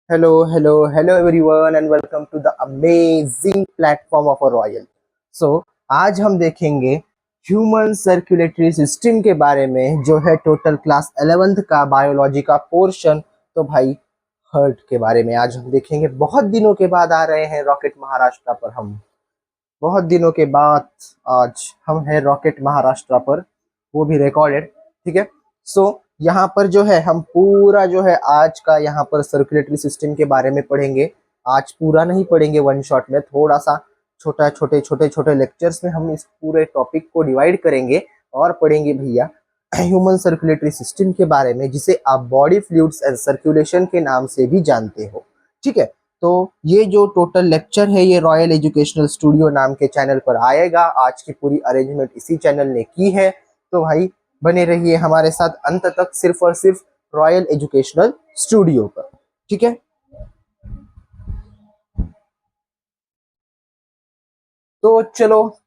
Hello everyone and welcome to the amazing platform of a Royal. So आज हम देखेंगे human circulatory system के बारे में जो है टोटल क्लास 11th का बायोलॉजी का पोर्शन। तो भाई हार्ट के बारे में आज हम देखेंगे। बहुत दिनों के बाद आ रहे हैं रॉकेट महाराष्ट्र पर हम। बहुत दिनों के बाद आज हम हैं रॉकेट महाराष्ट्र पर, वो भी रिकॉर्डेड। ठीक है। सो यहाँ पर जो है हम पूरा जो है आज का यहाँ पर सर्कुलेटरी सिस्टम के बारे में पढ़ेंगे। आज पूरा नहीं पढ़ेंगे वन शॉट में, थोड़ा सा छोटे छोटे लेक्चर्स में हम इस पूरे टॉपिक को डिवाइड करेंगे और पढ़ेंगे भैया ह्यूमन सर्कुलेटरी सिस्टम के बारे में, जिसे आप बॉडी फ्लूइड्स एंड सर्कुलेशन के नाम से भी जानते हो। ठीक है। तो ये जो टोटल लेक्चर है ये रॉयल एजुकेशनल स्टूडियो नाम के चैनल पर आएगा। आज की पूरी अरेंजमेंट इसी चैनल ने की है। तो भाई बने रहिए हमारे साथ अंत तक, सिर्फ और सिर्फ रॉयल एजुकेशनल स्टूडियो पर। ठीक है। तो चलो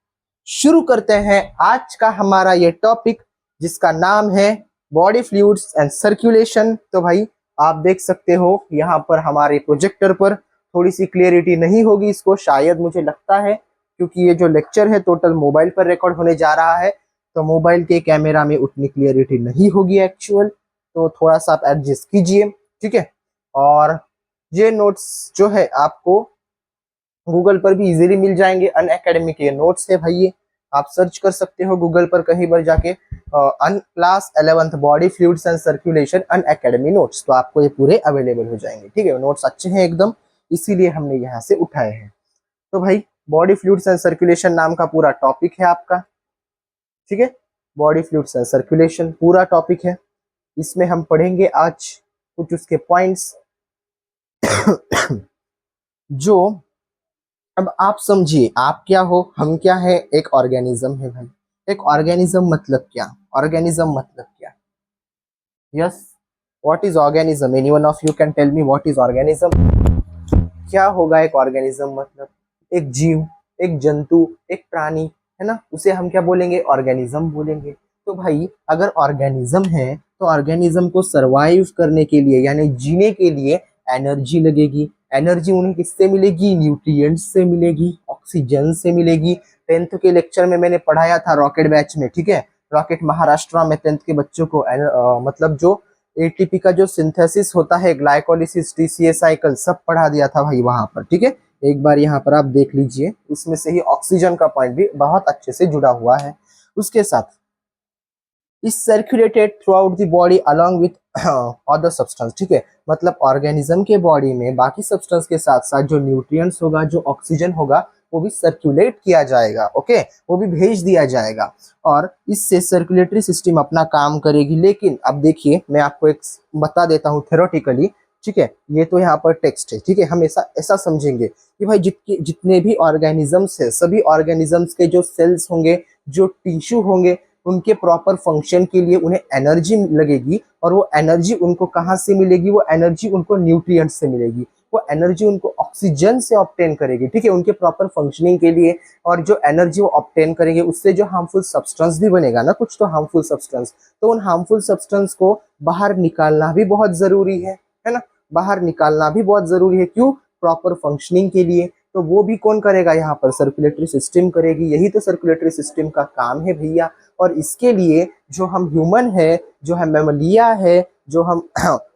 शुरू करते हैं आज का हमारा ये टॉपिक, जिसका नाम है बॉडी फ्लूइड्स एंड सर्कुलेशन। तो भाई आप देख सकते हो यहाँ पर हमारे प्रोजेक्टर पर थोड़ी सी क्लियरिटी नहीं होगी इसको, शायद मुझे लगता है, क्योंकि ये जो लेक्चर है टोटल मोबाइल पर रिकॉर्ड होने जा रहा है, तो मोबाइल के कैमरा में उतनी क्लियरिटी नहीं होगी एक्चुअल। तो थोड़ा सा आप एडजस्ट कीजिए। ठीक है। और ये नोट्स जो है आपको गूगल पर भी इजीली मिल जाएंगे। अन अकेडमी के नोट्स है भाई, ये आप सर्च कर सकते हो गूगल पर कहीं पर जाके, on class 11th body fluids and circulation on academy notes, तो आपको ये पूरे अवेलेबल हो जाएंगे। ठीक है। नोट्स अच्छे हैं एकदम, इसीलिए हमने यहाँ से उठाए हैं। तो भाई बॉडी फ्लूइड्स एंड सर्कुलेशन नाम का पूरा टॉपिक है आपका। ठीक है। बॉडी फ्लूइड्स एंड सर्कुलेशन पूरा टॉपिक है, इसमें हम पढ़ेंगे आज कुछ उसके पॉइंट्स जो, अब आप समझिए आप क्या हो, हम क्या है, एक ऑर्गेनिज्म है भाई। एक ऑर्गेनिज्म मतलब क्या? ऑर्गेनिज्म मतलब क्या? Yes, what is organism? Anyone of you can tell me what is organism? क्या होगा एक ऑर्गेनिज्म? मतलब एक जीव, एक जंतु, एक प्राणी, है ना, उसे हम क्या बोलेंगे? ऑर्गेनिज्म बोलेंगे। तो भाई अगर ऑर्गेनिज्म है तो ऑर्गेनिज्म को सरवाइव करने के लिए यानी जीने के लिए एनर्जी लगेगी। एनर्जी उन्हें किससे मिलेगी? न्यूट्रिएंट्स से मिलेगी, ऑक्सीजन से मिलेगी। 10th के लेक्चर में मैंने पढ़ाया था रॉकेट बैच में। ठीक है। रॉकेट महाराष्ट्र में 10th के बच्चों को मतलब जो एटीपी का जो सिंथेसिस होता है, ग्लाइकोलिसिस, टीसीए साइकिल, सब पढ़ा दिया था भाई वहां पर। ठीक है। एक बार यहाँ पर आप देख लीजिए, उसमें से ही ऑक्सीजन का पॉइंट भी बहुत अच्छे से जुड़ा हुआ है उसके साथ। Is circulated through out the body along with other substance. ठीक है। मतलब ऑर्गेनिज्म के बॉडी में बाकी सब्सटेंस के साथ साथ जो न्यूट्रिएंट्स होगा, जो ऑक्सीजन होगा, वो भी सर्कुलेट किया जाएगा। ओके, वो भी भेज दिया जाएगा और इससे सर्कुलेटरी सिस्टम अपना काम करेगी। लेकिन अब देखिए मैं आपको एक बता देता हूँ थ्योरेटिकली। ठीक है। ये तो यहाँ पर टेक्स्ट है। ठीक है। हम ऐसा ऐसा समझेंगे कि भाई जितने भी ऑर्गेनिजम्स है, सभी ऑर्गेनिजम्स के जो सेल्स होंगे, जो टिश्यू होंगे, उनके प्रॉपर फंक्शन के लिए उन्हें एनर्जी लगेगी। और वो एनर्जी उनको कहाँ से मिलेगी? वो एनर्जी उनको न्यूट्रिएंट्स से मिलेगी। वो एनर्जी उनको ऑक्सीजन से ऑब्टेन करेगी। ठीक है। उनके प्रॉपर फंक्शनिंग के लिए। और जो एनर्जी वो ऑब्टेन करेंगे उससे जो हार्मफुल सब्सटेंस भी बनेगा ना, कुछ तो हार्मफुल सब्सटेंस, तो उन हार्मफुल सब्सटेंस को बाहर निकालना भी बहुत जरूरी है ना। बाहर निकालना भी बहुत जरूरी है। क्यों? प्रॉपर फंक्शनिंग के लिए। तो वो भी कौन करेगा? यहाँ पर सर्कुलेटरी सिस्टम करेगी। यही तो सर्कुलेटरी सिस्टम का काम है भैया। और इसके लिए जो हम ह्यूमन है, जो हम मैमलिया है, जो हम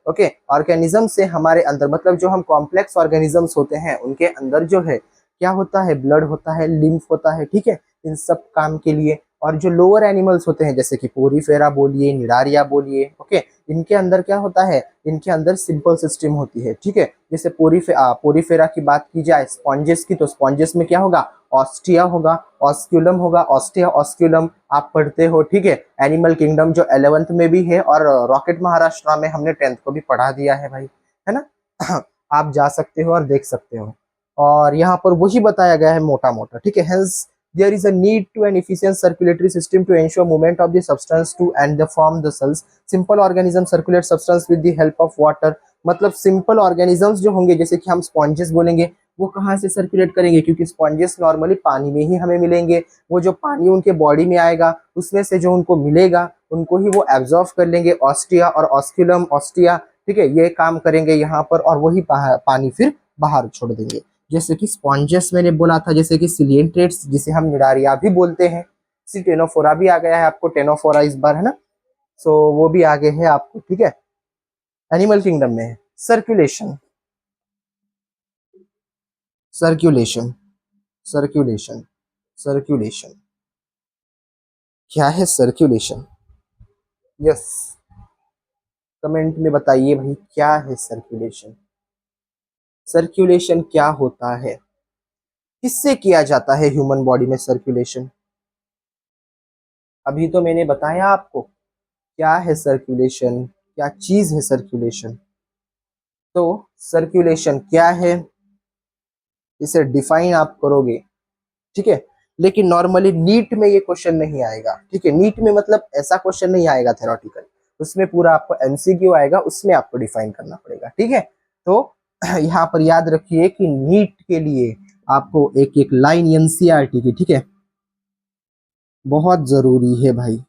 ओके ऑर्गेनिज्म से हमारे अंदर, मतलब जो हम कॉम्प्लेक्स ऑर्गेनिजम्स होते हैं उनके अंदर जो है क्या होता है? ब्लड होता है, लिम्फ होता है। ठीक है। इन सब काम के लिए। और जो लोअर एनिमल्स होते हैं जैसे कि पोरीफेरा बोलिए, निडारिया बोलिए, ओके, इनके अंदर क्या होता है? इनके अंदर सिंपल सिस्टम होती है। ठीक है। जैसे पोरीफेरा की बात की जाए, स्पॉन्जेस की, तो स्पॉन्जेस में क्या होगा? ऑस्टिया होगा, ऑस्क्यूलम होगा, ऑस्टिया ऑस्क्यूलम आप पढ़ते हो। ठीक है। एनिमल किंगडम जो 11th में भी है और रॉकेट महाराष्ट्र में हमने 10th को भी पढ़ा दिया है भाई, है ना। आप जा सकते हो और देख सकते हो। और यहाँ पर वही बताया गया है मोटा मोटा। ठीक है। Hence there is a need to an efficient circulatory system to ensure movement of the substance to and the form the cells. Simple organisms circulate substance with the help of water. मतलब simple organisms जो होंगे, जैसे कि हम sponges बोलेंगे, वो कहाँ से सर्कुलेट करेंगे? क्योंकि स्पॉन्जेस नॉर्मली पानी में ही हमें मिलेंगे। वो जो पानी उनके बॉडी में आएगा उसमें से जो उनको मिलेगा उनको ही वो एब्जॉर्व कर लेंगे। ऑस्टिया और ऑस्क्यूलम, ऑस्टिया ठीक है, ये काम करेंगे यहाँ पर और वही पानी फिर बाहर छोड़ देंगे। जैसे कि स्पॉन्जेस मैंने बोला था, जैसे कि सिलिएंट्रेट्स जिसे हम निडारिया भी बोलते हैं। टेनोफोरा भी आ गया है आपको, टेनोफोरा इस बार, है ना। सो वो भी आगे है आपको, ठीक है। एनिमल किंगडम में है सर्कुलेशन, सर्कुलेशन, सर्कुलेशन, सर्कुलेशन। क्या है सर्कुलेशन? यस, कमेंट में बताइए भाई क्या है सर्कुलेशन। सर्कुलेशन क्या होता है, किससे किया जाता है ह्यूमन बॉडी में सर्कुलेशन? अभी तो मैंने बताया आपको क्या है सर्कुलेशन, क्या चीज है सर्कुलेशन। तो सर्कुलेशन क्या है, इसे डिफाइन आप करोगे, ठीक है। लेकिन नॉर्मली नीट में ये क्वेश्चन नहीं आएगा, ठीक है। नीट में मतलब ऐसा क्वेश्चन नहीं आएगा थेरोटिकल, उसमें पूरा आपको एमसीक्यू आएगा, उसमें आपको डिफाइन करना पड़ेगा, ठीक है। तो यहाँ पर याद रखिए कि नीट के लिए आपको एक एक लाइन एनसीईआरटी की, ठीक है, बहुत जरूरी है भाई।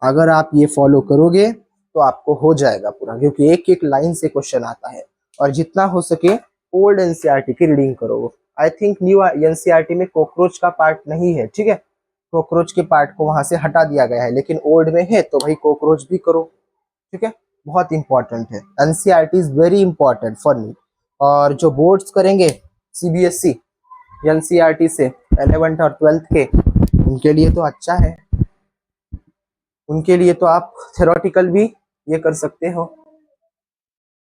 अगर आप ये फॉलो करोगे तो आपको हो जाएगा पूरा, क्योंकि एक एक लाइन से क्वेश्चन आता है। और जितना हो सके ओल्ड एनसीईआरटी की रीडिंग करो। आई थिंक न्यू एनसीईआरटी में कॉकरोच का पार्ट नहीं है, ठीक है। कॉकरोच के पार्ट को वहां से हटा दिया गया है, लेकिन ओल्ड में है तो भाई कॉकरोच भी करो, ठीक है। बहुत इंपॉर्टेंट है, NCERT is very important for me. और जो बोर्ड्स करेंगे सीबीएसई एनसीईआरटी से 11th और 12th के, उनके लिए तो अच्छा है, उनके लिए तो आप थेरोटिकल भी ये कर सकते हो,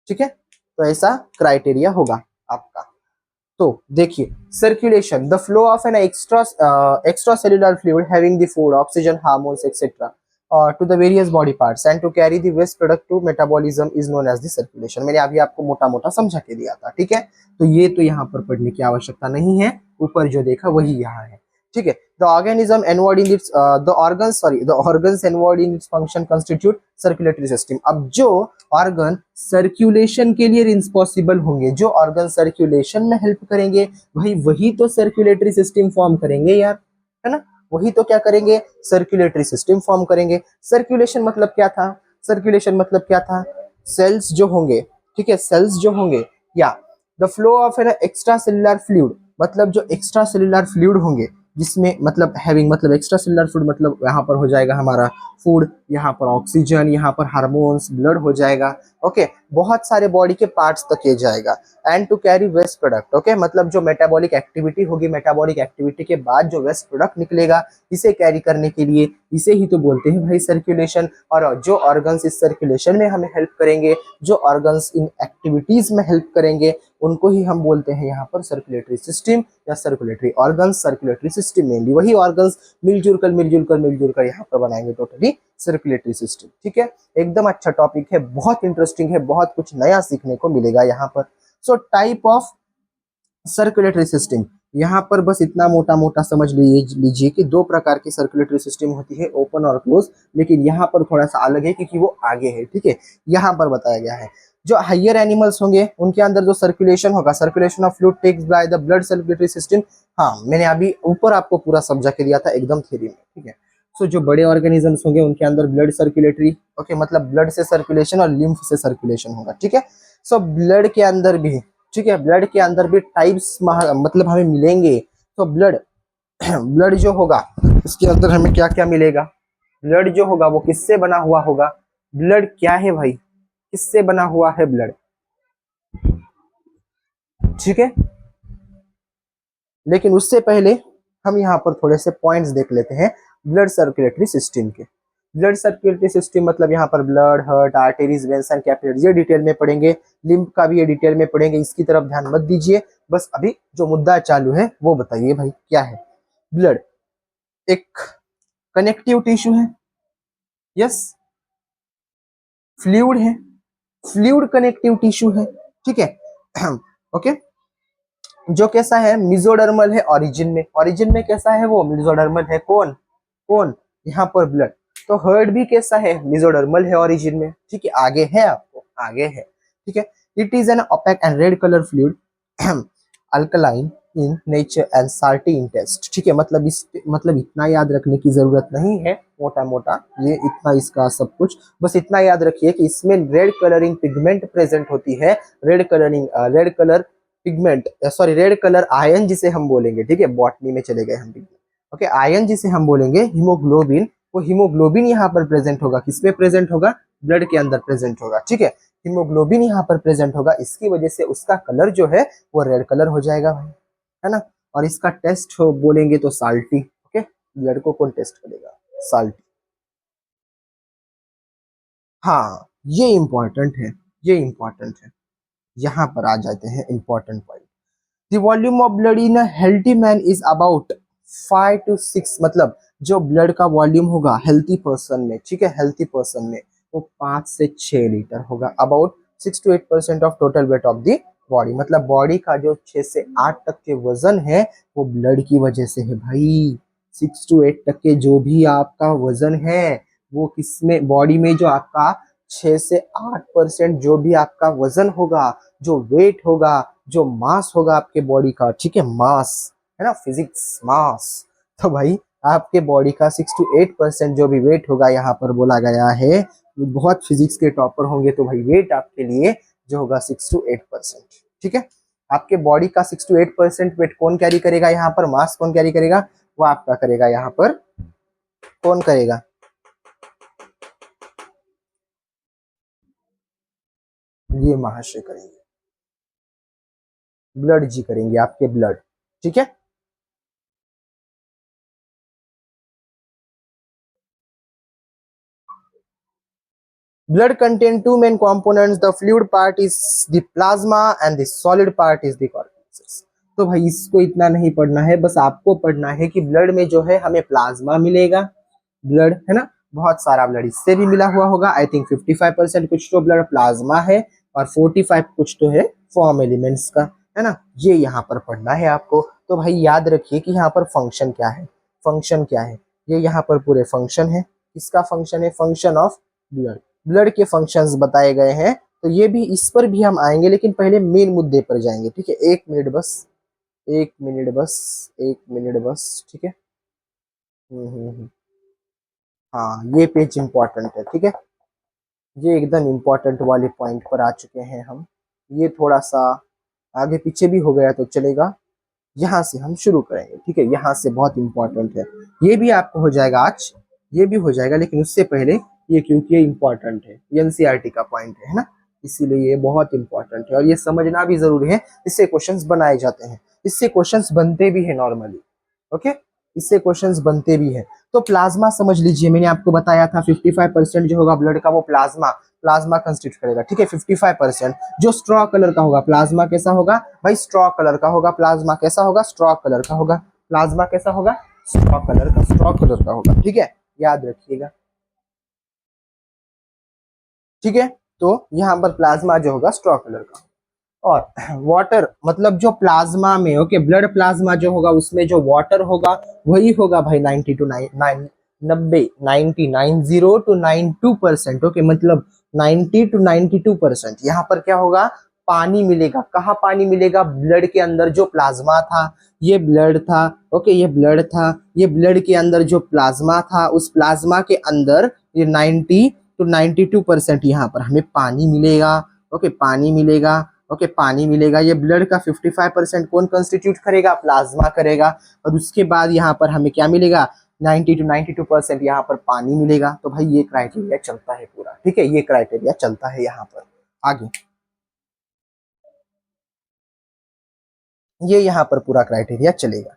ठीक है। तो ऐसा क्राइटेरिया होगा आपका। तो देखिए circulation, the flow of an extracellular fluid having the food, oxygen, hormones etcetera to the various body parts and to carry the waste product to metabolism is known as the circulation. मैंने अभी आपको मोटा मोटा समझा के दिया था, ठीक है। तो ये तो यहाँ पर पढ़ने की आवश्यकता नहीं है, ऊपर जो देखा वही यहाँ है, ठीक है। The organism involved in its the organs involved in its function constitute circulatory system. अब जो ऑर्गन सर्कुलेशन के लिए रिस्पॉन्सिबल होंगे, जो ऑर्गन सर्कुलेशन में हेल्प करेंगे, भाई वही तो सर्कुलेटरी सिस्टम फॉर्म करेंगे यार, है ना। वही तो क्या करेंगे, सर्कुलेटरी सिस्टम फॉर्म करेंगे। सर्कुलेशन मतलब क्या था, सर्कुलेशन मतलब क्या था, सेल्स जो होंगे, ठीक है, सेल्स जो होंगे, या the flow of an extracellular fluid, मतलब जो एक्स्ट्रा सेल्युलर फ्लूइड होंगे, जिसमें मतलब हैविंग मतलब एक्स्ट्रा सेल्युलर फूड, मतलब यहाँ पर हो जाएगा हमारा फूड, यहाँ पर ऑक्सीजन, यहाँ पर हार्मोन्स, ब्लड हो जाएगा, ओके। बहुत सारे बॉडी के पार्ट्स तक ये जाएगा। And to carry waste product, okay, मतलब जो मेटाबॉलिक एक्टिविटी होगी, मेटाबॉलिक एक्टिविटी के बाद जो वेस्ट प्रोडक्ट निकलेगा, इसे कैरी करने के लिए, इसे ही तो बोलते हैं भाई सर्कुलेशन। और जो ऑर्गन्स इस सर्कुलेशन में हमें हेल्प करेंगे, जो ऑर्गन्स इन एक्टिविटीज में हेल्प करेंगे, उनको ही हम बोलते हैं यहाँ पर सर्कुलेटरी सिस्टम या circulatory organs. Circulatory system mainly वही ऑर्गन्स मिलजुल कर यहाँ पर बनाएंगे टोटली सर्कुलेटरी सिस्टम, ठीक है। एकदम अच्छा टॉपिक है, बहुत इंटरेस्टिंग है, बहुत कुछ नया सीखने को मिलेगा यहाँ पर। So type of circulatory system, यहाँ पर बस इतना मोटा मोटा समझ लीजिए कि दो प्रकार की सर्कुलेटरी सिस्टम होती है, ओपन और क्लोज। लेकिन यहाँ पर थोड़ा सा अलग है क्योंकि वो आगे है, ठीक है। यहाँ पर बताया गया है जो हाइयर एनिमल्स होंगे उनके अंदर जो सर्कुलेशन होगा, circulation of fluid takes by the blood circulatory system. हाँ, मैंने अभी ऊपर आपको पूरा समझा के दिया था एकदम थ्योरी में, ठीक है। सो जो बड़े ऑर्गेनिजम्स होंगे उनके अंदर ब्लड सर्कुलेटरी, ओके, मतलब ब्लड से सर्कुलेशन और लिम्फ से सर्कुलेशन होगा, ठीक है। सो ब्लड के अंदर भी, ठीक है, ब्लड के अंदर भी टाइप्स मतलब हमें मिलेंगे। तो ब्लड ब्लड जो होगा उसके अंदर हमें क्या क्या मिलेगा, ब्लड जो होगा वो किससे बना हुआ होगा, ब्लड क्या है भाई, किससे बना हुआ है ब्लड, ठीक है। लेकिन उससे पहले हम यहाँ पर थोड़े से पॉइंट्स देख लेते हैं ब्लड सर्कुलेटरी सिस्टम के। ब्लड सर्कुलेटरी सिस्टम मतलब यहाँ पर blood, heart, arteries, veins and capillaries, ये डिटेल में पढ़ेंगे। लिम्फ का भी ये डिटेल में पढ़ेंगे, इसकी तरफ ध्यान मत दीजिए, बस अभी जो मुद्दा चालू है वो बताइए भाई क्या है। ब्लड एक कनेक्टिव टिश्यू है, यस, फ्लूइड है, फ्लूइड कनेक्टिव टिश्यू है, ठीक है। ओके, जो कैसा है, मिजोडर्मल है ओरिजिन में, ओरिजिन में कैसा है वो, मिजोडर्मल है। कौन कौन, यहाँ पर ब्लड। तो हर्ट भी कैसा है, मिजोडर्मल है ओरिजिन में, ठीक है, आगे है, आपको आगे है, ठीक है। It is an opaque and red colour fluid, alkaline in nature and salty in taste. ठीक है, मतलब इतना याद रखने की जरूरत नहीं है, मोटा मोटा ये इतना इसका सब कुछ, बस इतना याद रखिए कि इसमें रेड कलरिंग पिगमेंट प्रेजेंट होती है। Red colour pigment, sorry red colour ion जिसे हम बोलेंगे, ठीक है, बॉटनी में चले गए हम। ओके, आयन जिसे हम बोलेंगे हीमोग्लोबिन, वो हीमोग्लोबिन यहाँ पर प्रेजेंट होगा, किसमें प्रेजेंट होगा, ब्लड के अंदर प्रेजेंट होगा। ठीक है, हीमोग्लोबिन यहाँ पर प्रेजेंट होगा, इसकी वजह से उसका कलर जो है वो रेड कलर हो जाएगा भाई, है ना। और इसका टेस्ट हो बोलेंगे तो साल्टी। ओके, ब्लड को कौन टेस्ट करेगा, साल्टी। हाँ, ये इंपॉर्टेंट है, ये इंपॉर्टेंट है। यहाँ पर आ जाते हैं important point. The volume of blood in a healthy man is about 5 to 6, मतलब जो ब्लड का वॉल्यूम होगा हेल्थी पर्सन में, ठीक है, हेल्थी पर्सन में वो 5 से 6 लीटर होगा। About 6 to 8% of total weight of the body, मतलब बॉडी का जो 6 से 8 तक के वजन है वो ब्लड की वजह से है भाई। 6 to 8 तक के जो भी आपका वजन है वो किसमें, बॉडी में जो आपका 6 से 8% जो भी आपका वजन होगा, जो वेट होगा, जो मास होगा आपके बॉडी का, ठीक है, मास है ना, फिजिक्स मास। तो भाई आपके बॉडी का 6 to 8% जो भी वेट होगा यहाँ पर बोला गया है, बहुत फिजिक्स के टॉपर होंगे तो भाई वेट आपके लिए जो होगा 6 to 8%। ठीक है, आपके बॉडी का 6 to 8% वेट कौन कैरी करेगा यहाँ पर, मास कौन कैरी करेगा, वो आपका करेगा यहाँ पर, कौन करेगा, ये महाशय करेंगे, ब्लड जी करेंगे, आपके ब्लड। ठीक है, blood contain two main components, the fluid part is the plasma and the solid part is the corpuscles। तो भाई इसको इतना नहीं पढ़ना है, बस आपको पढ़ना है कि ब्लड में जो है हमें प्लाज्मा मिलेगा, ब्लड है ना, बहुत सारा ब्लड इससे भी मिला हुआ होगा। आई थिंक 55% कुछ तो ब्लड प्लाज्मा है और 45 कुछ तो है फॉर्म एलिमेंट्स का, है ना। ये यहाँ पर पढ़ना है आपको। तो भाई याद रखिए कि यहाँ पर फंक्शन क्या है, फंक्शन क्या है, ये यहाँ पर पूरे फंक्शन है। किसका फंक्शन है, फंक्शन ऑफ ब्लड, ब्लड के फंक्शंस बताए गए हैं। तो ये भी, इस पर भी हम आएंगे, लेकिन पहले मेन मुद्दे पर जाएंगे। ठीक है, 1 मिनट बस, 1 मिनट बस, 1 मिनट बस। ठीक है, हाँ ये पेज इंपॉर्टेंट है। ठीक है, ये एकदम इंपॉर्टेंट वाले पॉइंट पर आ चुके हैं हम। ये थोड़ा सा आगे पीछे भी हो गया तो चलेगा, यहाँ से हम शुरू करेंगे। ठीक है, यहाँ से बहुत इंपॉर्टेंट है, ये भी आपको हो जाएगा आज, ये भी हो जाएगा, लेकिन उससे पहले ये, क्योंकि ये इंपॉर्टेंट है, एनसीईआरटी का पॉइंट है ना, इसीलिए ये बहुत इंपॉर्टेंट है और ये समझना भी जरूरी है। इससे क्वेश्चंस बनाए जाते हैं, इससे क्वेश्चंस बनते भी है नॉर्मली। ओके, इससे क्वेश्चंस बनते भी है। तो प्लाज्मा समझ लीजिए, मैंने आपको बताया था 55% जो होगा ब्लड का वो प्लाज्मा, प्लाज्मा कंस्टिट्यूट करेगा। ठीक है, 55% जो स्ट्रॉ कलर का होगा, प्लाज्मा कैसा होगा भाई, स्ट्रॉ कलर का होगा। प्लाज्मा कैसा होगा, स्ट्रॉ कलर का होगा। प्लाज्मा कैसा होगा, स्ट्रॉ कलर का, स्ट्रॉ कलर का होगा। ठीक है, याद रखिएगा। ठीक है, तो यहाँ पर प्लाज्मा जो होगा स्ट्रॉ कलर का। और वाटर, मतलब जो प्लाज्मा में, ओके, ब्लड प्लाज्मा जो होगा उसमें जो वाटर होगा वही होगा भाई 90 to 92%। ओके, मतलब 90 to 92%। यहाँ पर क्या होगा, पानी मिलेगा। कहाँ पानी मिलेगा, ब्लड के अंदर जो प्लाज्मा था, ये ब्लड था। ओके, ये ब्लड था, ये ब्लड के अंदर जो प्लाज्मा था, उस प्लाज्मा के अंदर ये 90 to 92% यहाँ पर हमें पानी मिलेगा। ओके, पानी मिलेगा। ओके, पानी मिलेगा। ये ब्लड का 55% कौन कंस्टिट्यूट करेगा, प्लाज्मा करेगा। और उसके बाद यहाँ पर हमें क्या मिलेगा, 90 to 92% यहाँ पर पानी मिलेगा। तो भाई ये क्राइटेरिया चलता है पूरा। ठीक है, ये क्राइटेरिया चलता है यहाँ पर। आगे ये यहाँ पर पूरा क्राइटेरिया चलेगा।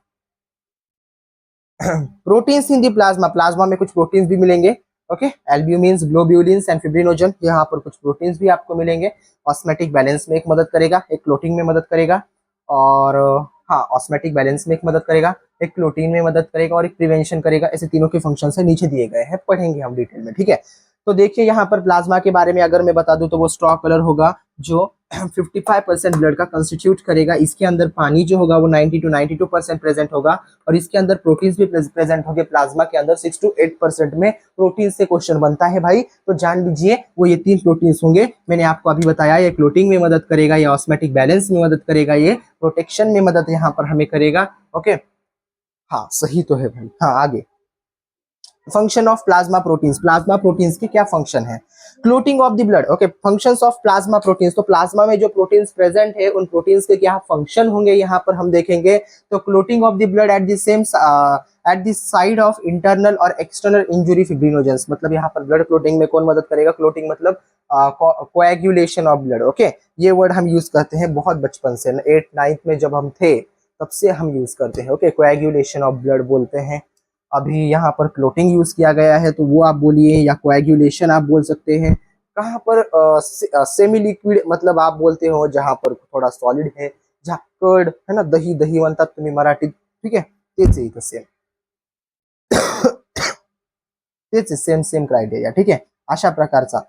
प्रोटीन्स इन दी प्लाज्मा, प्लाज्मा में कुछ प्रोटीन्स भी मिलेंगे। ओके, एल्ब्यूमिन्स, ग्लोब्यूलिन्स एंड फिब्रिनोजन, यहाँ पर कुछ प्रोटीन्स भी आपको मिलेंगे। ऑस्मेटिक बैलेंस में एक मदद करेगा, एक क्लोटिंग में मदद करेगा, और हाँ ऑस्मेटिक बैलेंस में एक मदद करेगा, एक क्लोटीन में मदद करेगा और एक प्रिवेंशन करेगा। ऐसे तीनों के फंक्शन है नीचे दिए गए हैं, पढ़ेंगे हम डिटेल में। ठीक है, तो देखिए यहाँ पर प्लाज्मा के बारे में अगर मैं बता दूं तो वो स्ट्रॉ कलर होगा, जो 55% ब्लड का कंस्टिट्यूट करेगा। इसके अंदर पानी जो होगा वो 90 to 92% प्रेजेंट होगा और इसके अंदर प्रोटीन्स भी प्रेजेंट होंगे। प्लाज्मा के अंदर 6 to 8% में प्रोटीन से क्वेश्चन बनता है भाई। तो जान लीजिए वो ये 3 प्रोटीन्स होंगे। मैंने आपको अभी बताया ये क्लोटिंग में मदद करेगा, ये ऑस्मेटिक बैलेंस में मदद करेगा, ये प्रोटेक्शन में मदद यहाँ पर हमें करेगा। ओके, हाँ सही तो है भाई। हाँ आगे, function of plasma proteins. Plasma proteins की क्या फंक्शन है? Clotting of the blood. Okay, functions of plasma proteins. तो प्लाज्मा में जो प्रोटीन्स प्रेजेंट है उन प्रोटीन्स के क्या फंक्शन होंगे यहाँ पर हम देखेंगे। तो clotting of the blood at the same at the side of internal और एक्सटर्नल इंजुरी फिब्रिनोजेंस। मतलब यहाँ पर ब्लड क्लोटिंग में कौन मदद करेगा? क्लोटिंग मतलब कोएगुलेशन ऑफ ब्लड। ओके, ये वर्ड हम यूज करते हैं बहुत बचपन से, 8th 9th में जब हम थे तब से हम यूज करते हैं। ओके, कोएगुलेशन ऑफ ब्लड बोलते हैं। अभी यहाँ पर क्लोटिंग यूज किया गया है तो वो आप बोलिए, या कोएगुलेशन आप बोल सकते हैं। कहाँ पर सेमी लिक्विड मतलब आप बोलते हो जहां पर थोड़ा सॉलिड है, जहाँ कर्ड है ना, दही दही म्हणतात तुम्ही मराठीत, ठीक आहे, तेच आहे इथं सेम तेच आहे, सेम सेम क्राइटेरिया, ठीक है। अशा प्रकारचा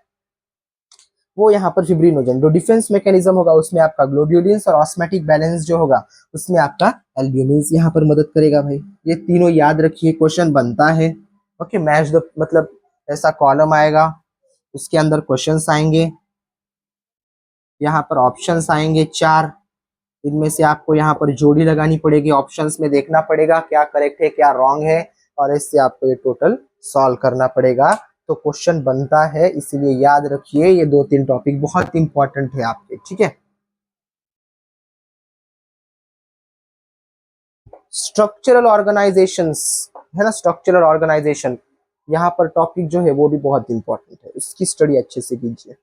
वो यहाँ पर फिब्रिनोजन जो डिफेंस मैकेनिज्म होगा उसमें आपका ग्लोब्यूलिन्स और ऑस्मेटिक बैलेंस जो होगा उसमें आपका एल्ब्यूमिन्स यहाँ पर मदद करेगा भाई। ये तीनों याद रखिए, क्वेश्चन बनता है। ओके, मैच द मतलब ऐसा कॉलम आएगा, उसके अंदर क्वेश्चंस आएंगे, यहाँ पर ऑप्शंस आएंगे 4। इनमें से आपको यहाँ पर जोड़ी लगानी पड़ेगी, ऑप्शंस में देखना पड़ेगा क्या करेक्ट है क्या रॉन्ग है, और इससे आपको ये टोटल सॉल्व करना पड़ेगा। तो क्वेश्चन बनता है, इसीलिए याद रखिए ये 2-3 टॉपिक बहुत इंपॉर्टेंट है आपके, ठीक है। स्ट्रक्चरल ऑर्गेनाइजेशंस है ना, स्ट्रक्चरल ऑर्गेनाइजेशन यहाँ पर टॉपिक जो है वो भी बहुत इंपॉर्टेंट है, उसकी स्टडी अच्छे से कीजिए।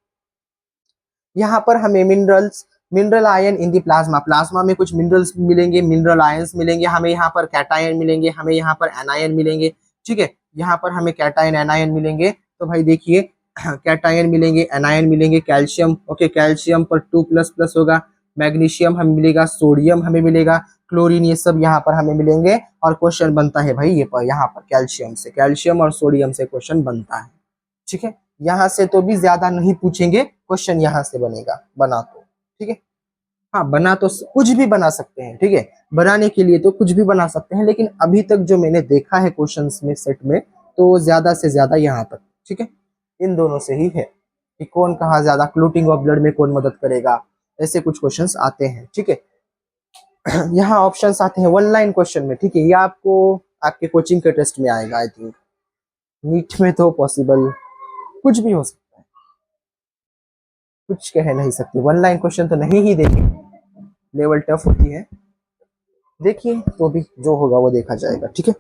यहाँ पर हमें मिनरल्स, मिनरल आयन इन दी प्लाज्मा, प्लाज्मा में कुछ मिनरल्स मिलेंगे, मिनरल आयंस मिलेंगे, हमें यहाँ पर कैटायन मिलेंगे, हमें यहाँ पर एनायन मिलेंगे, ठीक है। यहाँ पर हमें कैटायन एनायन मिलेंगे। तो भाई देखिए कैटायन मिलेंगे, एनायन मिलेंगे, कैल्शियम, ओके कैल्शियम पर 2++ होगा, मैग्नीशियम हमें मिलेगा, सोडियम हमें मिलेगा, क्लोरीन, ये सब यहाँ पर हमें मिलेंगे। और क्वेश्चन बनता है भाई ये पर यहाँ पर कैल्शियम से, कैल्शियम और सोडियम से क्वेश्चन बनता है, ठीक है। यहाँ से तो भी ज्यादा नहीं पूछेंगे क्वेश्चन, यहाँ से बनेगा बना तो, ठीक है। हाँ बना तो कुछ भी बना सकते हैं, ठीक है, बनाने के लिए तो कुछ भी बना सकते हैं, लेकिन अभी तक जो मैंने देखा है क्वेश्चंस में सेट में तो ज्यादा से ज्यादा यहाँ तक, ठीक है, इन दोनों से ही है कि कौन कहाँ ज्यादा क्लोटिंग ऑफ ब्लड में कौन मदद करेगा, ऐसे कुछ क्वेश्चंस आते हैं, ठीक है। यहाँ ऑप्शंस आते हैं 1 लाइन क्वेश्चन में, ठीक है। ये आपको आपके कोचिंग के टेस्ट में आएगा, आई थिंक नीट में तो पॉसिबल कुछ भी हो सकता है, कुछ कह नहीं सकते, 1 लाइन क्वेश्चन तो नहीं ही देंगे, लेवल टफ होती है, देखिए तो भी जो होगा वो देखा जाएगा, ठीक है।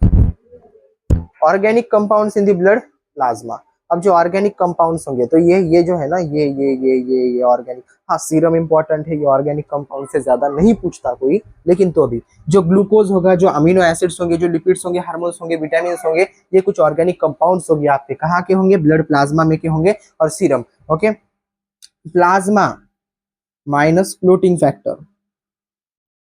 Organic compounds in the blood plasma. अब जो ऑर्गेनिक कंपाउंड्स होंगे तो ये जो है ना, ये ऑर्गेनिक, हाँ सीरम इंपॉर्टेंट है, ये ऑर्गेनिक कंपाउंड से ज्यादा नहीं पूछता कोई, लेकिन तो भी जो ग्लूकोज होगा, जो अमीनो एसिड्स होंगे, जो लिपिड्स होंगे, हार्मोन्स होंगे, विटामिन होंगे, ये कुछ ऑर्गेनिक कंपाउंड्स होंगे आपके, कहाँ के होंगे? ब्लड प्लाज्मा में के होंगे। और serum, okay, plasma minus clotting factor,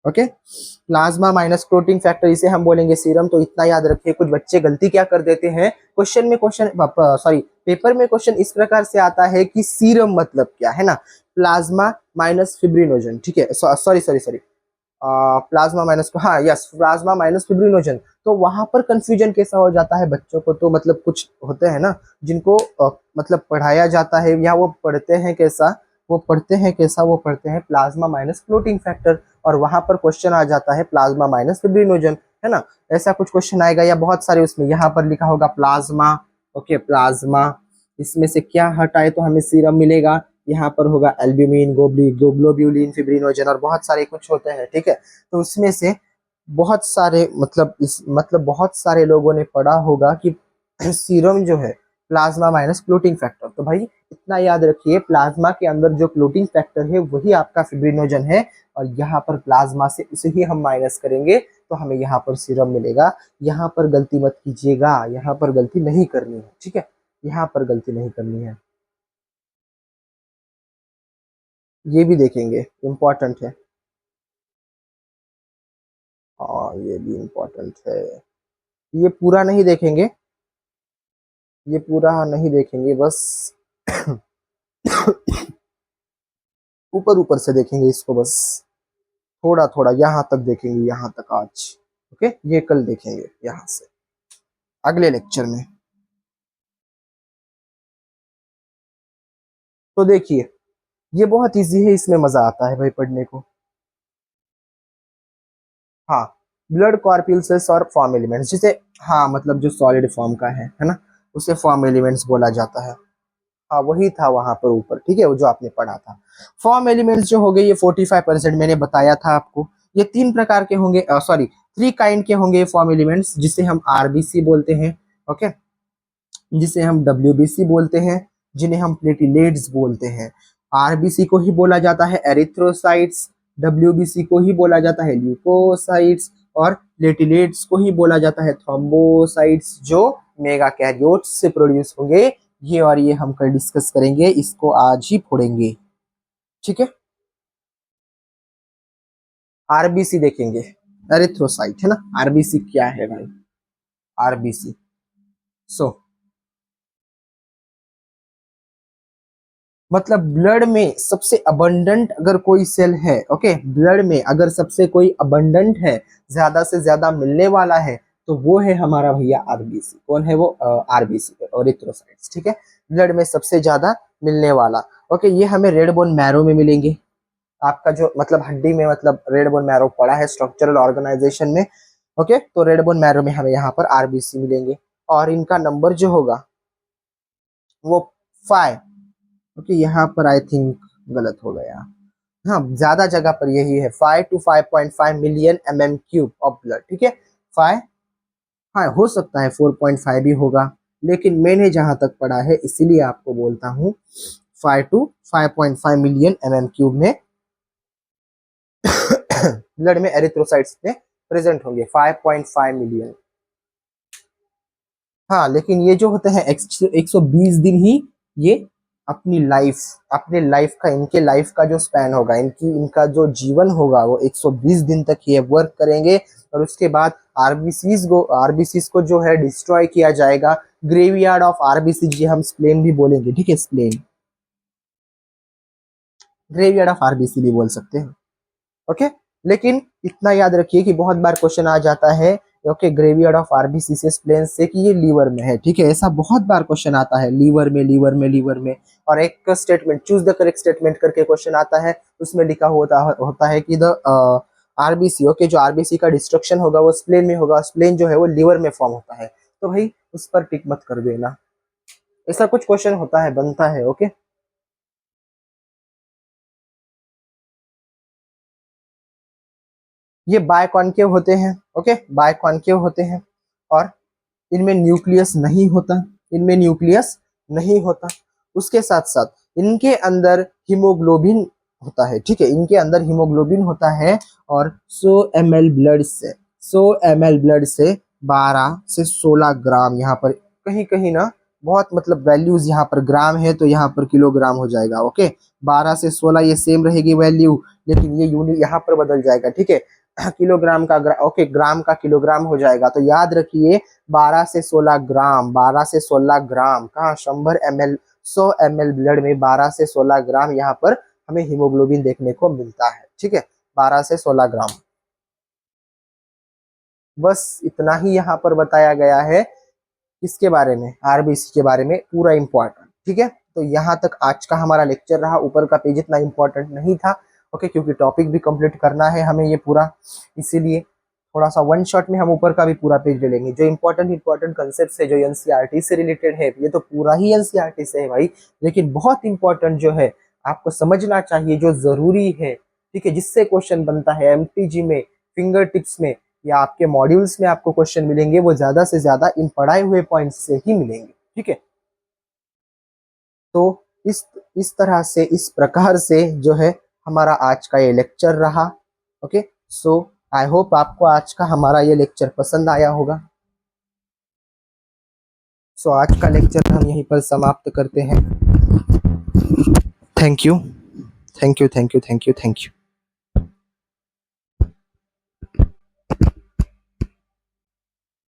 okay, plasma minus clotting factor, इसे हम बोलेंगे सीरम। तो इतना याद रखिए। कुछ बच्चे गलती क्या कर देते हैं, क्वेश्चन में क्वेश्चन सॉरी पेपर में क्वेश्चन इस प्रकार से आता है कि सीरम मतलब क्या है ना, प्लाज्मा माइनस फिब्रिनोजन, ठीक है, sorry sorry sorry plasma minus, हाँ यस, प्लाज्मा माइनस फिब्रिनोजन। तो वहां पर कंफ्यूजन कैसा हो जाता है बच्चों को, तो मतलब कुछ होते हैं ना जिनको मतलब पढ़ाया जाता है या वो पढ़ते हैं कैसा, वो पढ़ते हैं प्लाज्मा माइनस फ्लोटिंग फैक्टर, और वहां पर क्वेश्चन आ जाता है प्लाज्मा माइनस फिब्रिनोजन, है ना। ऐसा कुछ क्वेश्चन आएगा, या बहुत सारे उसमें यहाँ पर लिखा होगा प्लाज्मा, ओके प्लाज्मा, इसमें से क्या हटाए तो हमें सीरम मिलेगा, यहाँ पर होगा एल्ब्यूमिन, ग्लोब्यूलिन, फिब्रिनोजन, और बहुत सारे कुछ होते हैं, ठीक है। तो उसमें से बहुत सारे मतलब बहुत सारे लोगों ने पढ़ा होगा कि सीरम जो है प्लाज्मा माइनस क्लोटिंग फैक्टर। तो भाई इतना याद रखिए, प्लाज्मा के अंदर जो क्लोटिंग फैक्टर है वही आपका फिब्रिनोजन है, और यहाँ पर प्लाज्मा से उसे ही हम माइनस करेंगे तो हमें यहाँ पर सीरम मिलेगा। यहाँ पर गलती मत कीजिएगा, यहाँ पर गलती नहीं करनी है, ठीक है, यहाँ पर गलती नहीं करनी है। ये भी देखेंगे, इम्पोर्टेंट है, हाँ ये भी इम्पोर्टेंट है। ये पूरा नहीं देखेंगे, ये पूरा नहीं देखेंगे बस ऊपर ऊपर से देखेंगे इसको, बस थोड़ा थोड़ा यहाँ तक देखेंगे, यहाँ तक आज। ओके, ये कल देखेंगे यहाँ से अगले लेक्चर में। तो देखिए ये बहुत इजी है, इसमें मजा आता है भाई पढ़ने को। हाँ, ब्लड कॉर्पल्सेस और फॉर्म एलिमेंट्स, जिसे हाँ मतलब जो सॉलिड फॉर्म का है ना, उसे फॉर्म एलिमेंट्स बोला जाता है। हाँ वही था वहां पर ऊपर, ठीक है, वो जो आपने पढ़ा था। फॉर्म एलिमेंट्स जो हो गए ये 45% मैंने बताया था आपको। ये 3 प्रकार के होंगे, सॉरी 3 काइंड के होंगे फॉर्म एलिमेंट्स, जिसे हम आरबीसी बोलते हैं, ओके, जिसे हम डब्ल्यूबीसी बोलते हैं, जिन्हें हम प्लेटिलेट्स बोलते हैं। आरबीसी को ही बोला जाता है एरिथ्रोसाइट्स, डब्ल्यूबीसी को ही बोला जाता है ल्यूकोसाइट्स, और प्लेटिलेट्स को ही बोला जाता है थ्रोम्बोसाइट्स, जो मेगा कैरियोट्स से प्रोड्यूस होंगे। ये और ये हम कल डिस्कस करेंगे, इसको आज ही फोड़ेंगे, ठीक है। आरबीसी देखेंगे, एरिथ्रोसाइट है ना, आरबीसी क्या है भाई, आरबीसी। सो मतलब ब्लड में सबसे अबंडेंट अगर कोई सेल है, ओके, ब्लड में अगर सबसे कोई अबंडेंट है, ज्यादा से ज्यादा मिलने वाला है, तो वो है हमारा भैया आरबीसी। कौन है वो? आरबीसी और एरिथ्रोसाइट्स, ठीक है, ब्लड में सबसे ज्यादा मिलने वाला। ओके, ये हमें रेड बोन मैरो में मिलेंगे। आपका जो मतलब हड्डी में मतलब रेड बोन मैरो पड़ा है स्ट्रक्चरल ऑर्गेनाइजेशन में, ओके, तो रेड बोन मैरो में हमें यहाँ पर आरबीसी मिलेंगे, और इनका नंबर जो होगा वो 5। ओके, यहाँ पर आई थिंक गलत हो गया, हाँ ज्यादा जगह पर यही है, 5 to 5.5 million mm³ of blood, ठीक है। 5, हाँ हो सकता है 4.5 भी होगा, लेकिन मैंने जहां तक पढ़ा है इसीलिए आपको बोलता हूँ 5 to 5.5 मिलियन mm³ में ब्लड में एरिथ्रोसाइट्स में प्रेजेंट होंगे, 5.5 मिलियन। हाँ लेकिन ये जो होते हैं 120 दिन ही ये अपनी लाइफ, अपने लाइफ का, इनके लाइफ का जो स्पैन होगा, इनका जो जीवन होगा वो 120 दिन तक ये वर्क करेंगे, और उसके बाद आरबीसीज को जो है डिस्ट्रॉय किया जाएगा। ग्रेवयार्ड ऑफ आरबीसी, जी हम स्प्लेन भी बोलेंगे, ठीक है, स्प्लेन, ग्रेवयार्ड ऑफ आरबीसी भी बोल सकते हैं, ओके। लेकिन इतना याद रखिए कि बहुत बार क्वेश्चन आ जाता है, ओके, ग्रेवयार्ड ऑफ आरबीसी से स्प्लेन से, कि ये लीवर में है, ठीक है, ऐसा बहुत बार क्वेश्चन आता है, लीवर में, लीवर में, लीवर में। और एक statement, choose the correct statement करके क्वेश्चन आता है, उसमें लिखा होता है कि द आरबीसी, ओके, जो आरबीसी का डिस्ट्रक्शन होगा वो स्प्लेन में होगा, स्प्लेन जो है वो लीवर में फॉर्म होता है, तो भाई उस पर टिक मत कर देना, ऐसा कुछ क्वेश्चन होता है, बनता है, ओके। ये बायकॉन्केव होते हैं, ओके, बायकॉन्केव होते हैं, और इनमें न्यूक्लियस नहीं होता, इनमें न्यूक्लियस नहीं होता। उसके साथ साथ इनके अंदर हीमोग्लोबिन होता है, ठीक है, इनके अंदर हीमोग्लोबिन होता है, और 100 ml ब्लड से 12 से 16 ग्राम, यहाँ पर कहीं कहीं ना बहुत मतलब वैल्यूज यहाँ पर ग्राम है तो यहाँ पर किलोग्राम हो जाएगा, ओके, 12 से 16 ये सेम रहेगी वैल्यू, लेकिन ये यूनिट यहाँ पर बदल जाएगा, ठीक है, किलोग्राम का ओके, ग्राम का किलोग्राम हो जाएगा, तो याद रखिए 12 से 16 ग्राम, 12 से 16 ग्राम कहाँ, 100 ml ब्लड में 12 से 16 ग्राम यहाँ पर हमें हीमोग्लोबिन देखने को मिलता है, ठीक है, 12 से 16 ग्राम। बस इतना ही यहाँ पर बताया गया है इसके बारे में, आरबीसी के बारे में, पूरा इंपॉर्टेंट, ठीक है। तो यहाँ तक आज का हमारा लेक्चर रहा, ऊपर का पेज इतना इंपॉर्टेंट नहीं था, ओके, क्योंकि टॉपिक भी कंप्लीट करना है हमें ये पूरा, इसीलिए थोड़ा सा वन शॉट में हम ऊपर का भी पूरा पेज ले लेंगे। जो इंपॉर्टेंट कंसेप्ट है, जो एनसीईआरटी से रिलेटेड है, ये तो पूरा ही एनसीईआरटी से है भाई, लेकिन बहुत इंपॉर्टेंट जो है आपको समझना चाहिए, जो जरूरी है, ठीक है, जिससे क्वेश्चन बनता है एमटीजी में, फिंगर टिप्स में, या आपके मॉड्यूल्स में आपको क्वेश्चन मिलेंगे, वो ज्यादा से ज्यादा इन पढ़ाए हुए पॉइंट्स से ही मिलेंगे, ठीक है। तो इस इस तरह से, इस प्रकार से जो है हमारा आज का ये लेक्चर रहा, ओके। सो आई होप आपको आज का हमारा ये लेक्चर पसंद आया होगा। सो आज का लेक्चर हम यहीं पर समाप्त करते हैं। Thank you, thank you, thank you, thank you, thank you.